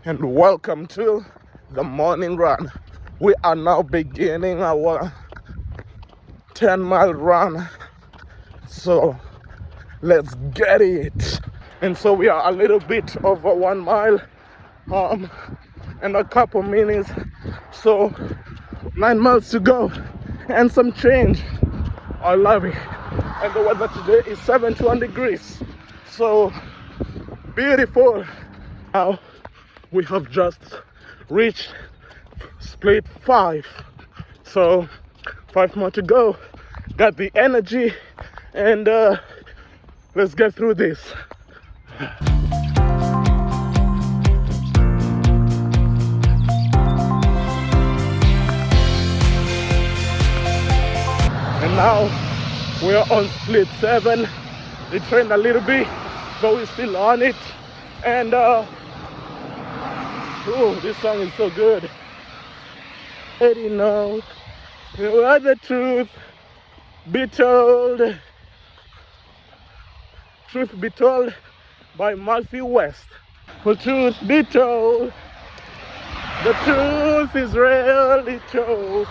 and welcome to the morning run. We are now beginning our 10-mile run, so let's get it. And so we are a little bit over 1 mile and a couple minutes, so 9 miles to go and some change. I love it. And the weather today is 71 degrees, so beautiful. Now we have just reached split 5, so 5 more to go. Got the energy, and let's get through this. And now we are on split 7. We trained a little bit, but we're still on it. And this song is so good. Eddie, know, let the truth be told. Truth be told by Matthew West. For truth be told, the truth is rarely told.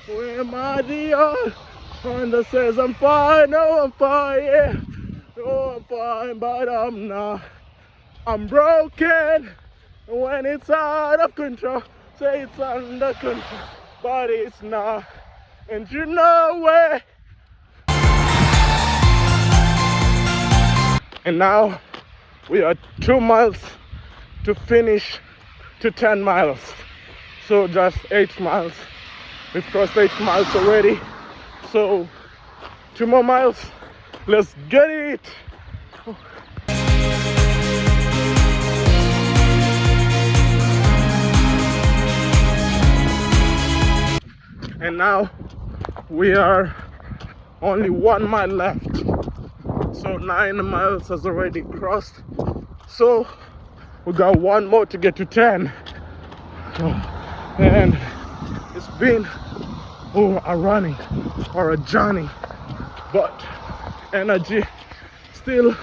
Where am I the only one that says I'm fine? Oh, I'm fine, yeah. Oh, I'm fine, but I'm not. I'm broken when it's out of control. Say it's under control, but it's not. And you know where. And now we are 2 miles to finish to 10 miles. So just 8 miles. We've crossed 8 miles already. So 2 more miles. Let's get it. And now we are only 1 mile left. So 9 miles has already crossed. So we got 1 more to get to 10. And it's been a running or a journey, but energy still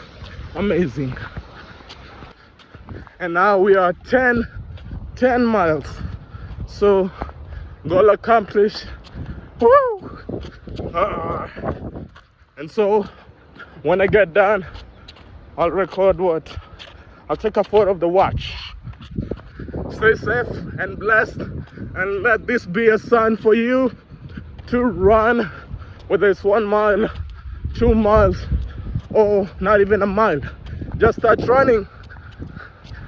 amazing. And now we are 10 miles. So goal accomplished. Woo! And so when I get done, I'll record I'll take a photo of the watch. Stay safe and blessed, and let this be a sign for you to run, whether it's 1 mile, 2 miles, or not even a mile. Just start running.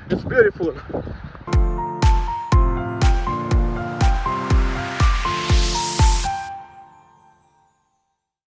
It's beautiful.